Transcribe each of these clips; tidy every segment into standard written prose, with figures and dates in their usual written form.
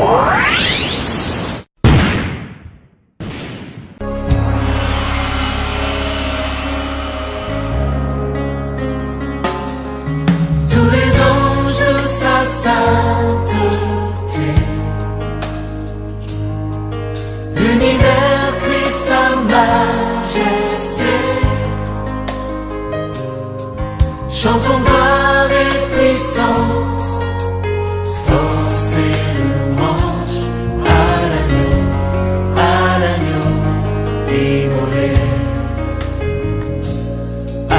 Tous les anges de sa sainteté, l'univers crie sa majesté. Chantons gloire et puissance, force et louange à l'agneau immolé, à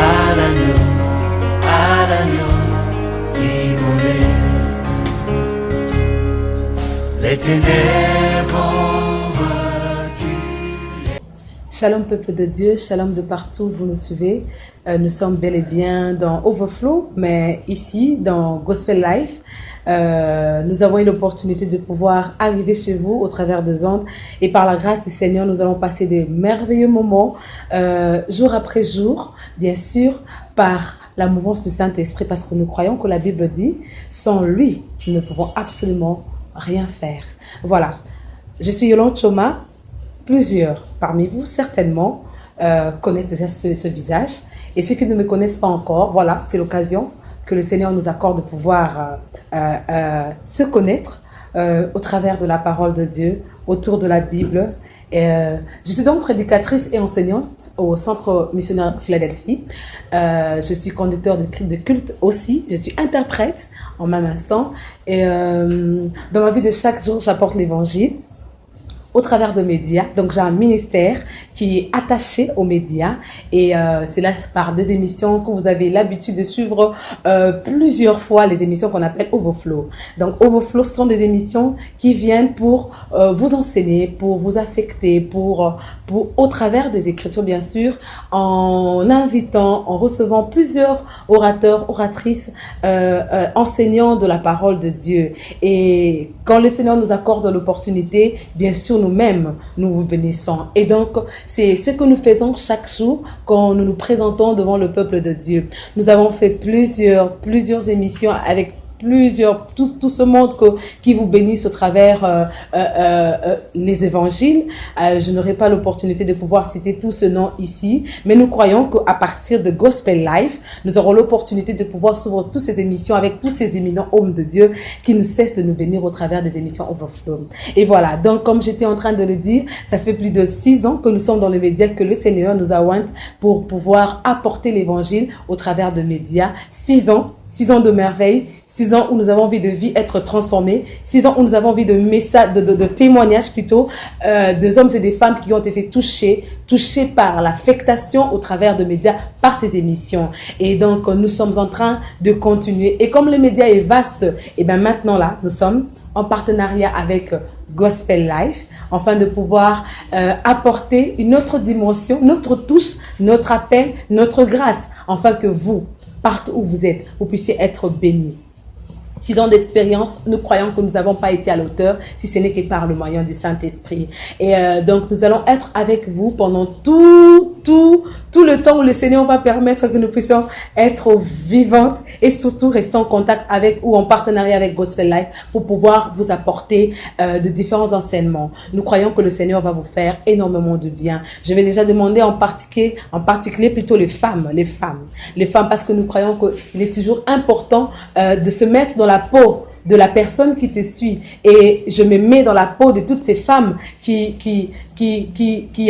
l'agneau immolé. Les ténèbres ont reculé. Shalom peuple de Dieu, shalom de partout où vous nous suivez. Nous sommes bel et bien dans Overflow, mais ici dans Gospel Life, nous avons eu l'opportunité de pouvoir arriver chez vous au travers des ondes et par la grâce du Seigneur, nous allons passer des merveilleux moments jour après jour, bien sûr, par la mouvance du Saint-Esprit, parce que nous croyons que la Bible dit, sans lui, nous ne pouvons absolument rien faire. Voilà, je suis Yolande Choma. Plusieurs parmi vous, certainement, connaissent déjà ce visage. Et ceux qui ne me connaissent pas encore, voilà, c'est l'occasion que le Seigneur nous accorde de pouvoir se connaître au travers de la parole de Dieu, autour de la Bible. Je suis donc prédicatrice et enseignante au Centre Missionnaire Philadelphie. Je suis conducteur de culte aussi. Je suis interprète en même instant. Et dans ma vie de chaque jour, j'apporte l'évangile au travers de médias. Donc j'ai un ministère qui est attaché aux médias et c'est là par des émissions que vous avez l'habitude de suivre plusieurs fois, les émissions qu'on appelle Overflow. Donc Overflow, ce sont des émissions qui viennent pour vous enseigner, pour vous affecter, pour au travers des Écritures bien sûr, en invitant, en recevant plusieurs orateurs, oratrices, enseignants de la parole de Dieu. Et quand le Seigneur nous accorde l'opportunité, bien sûr nous-mêmes, nous vous bénissons. Et donc, c'est ce que nous faisons chaque jour quand nous nous présentons devant le peuple de Dieu. Nous avons fait plusieurs émissions avec tout ce monde qui vous bénisse au travers les évangiles. Je n'aurai pas l'opportunité de pouvoir citer tout ce nom ici, mais nous croyons qu'à partir de Gospel Life, nous aurons l'opportunité de pouvoir suivre toutes ces émissions avec tous ces éminents hommes de Dieu qui ne cessent de nous bénir au travers des émissions Overflow. Et voilà, donc comme j'étais en train de le dire, ça fait plus de 6 ans que nous sommes dans les médias, que le Seigneur nous a oint pour pouvoir apporter l'évangile au travers de médias. 6 ans de merveilles. 6 ans où nous avons envie de vie être transformés. 6 ans où nous avons envie de témoignages plutôt, des hommes et des femmes qui ont été touchés par l'affectation au travers de médias, par ces émissions. Et donc, nous sommes en train de continuer. Et comme le média est vaste, et bien maintenant là, nous sommes en partenariat avec Gospel Life, afin de pouvoir apporter une autre dimension, notre touche, notre appel, notre grâce, afin que vous, partout où vous êtes, vous puissiez être bénis. 6 ans d'expérience, nous croyons que nous n'avons pas été à l'auteur, si ce n'est que par le moyen du Saint-Esprit. Et donc, nous allons être avec vous pendant tout le temps où le Seigneur va permettre que nous puissions être vivantes et surtout rester en contact avec ou en partenariat avec Gospel Life pour pouvoir vous apporter de différents enseignements. Nous croyons que le Seigneur va vous faire énormément de bien. Je vais déjà demander en particulier plutôt les femmes, parce que nous croyons qu'il est toujours important de se mettre dans la peau de la personne qui te suit. Et je me mets dans la peau de toutes ces femmes qui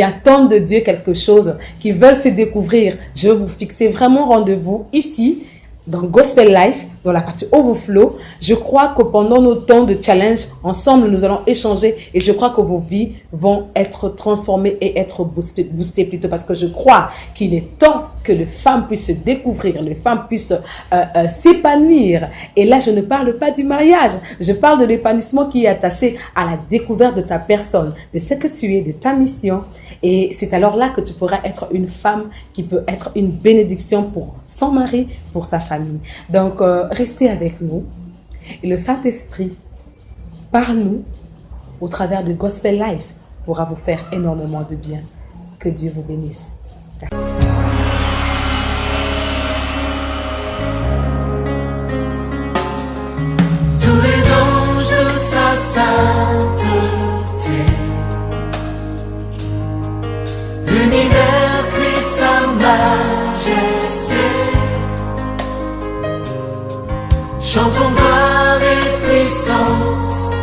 attendent de Dieu quelque chose, qui veulent se découvrir. Je vais vous fixer vraiment rendez-vous ici, dans Gospel Life, dans la partie Overflow. Je crois que pendant nos temps de challenge, ensemble, nous allons échanger et je crois que vos vies vont être transformées et être boostées plutôt, parce que je crois qu'il est temps que les femmes puissent se découvrir, les femmes puissent s'épanouir. Et là, je ne parle pas du mariage, je parle de l'épanouissement qui est attaché à la découverte de ta personne, de ce que tu es, de ta mission. Et c'est alors là que tu pourras être une femme qui peut être une bénédiction pour son mari, pour sa famille. Donc, restez avec nous. Et le Saint-Esprit, par nous, au travers de Gospel Life, pourra vous faire énormément de bien. Que Dieu vous bénisse. Tous les anges de sa sa sainteté. L'univers crie sa majesté. Chantons gloire et puissance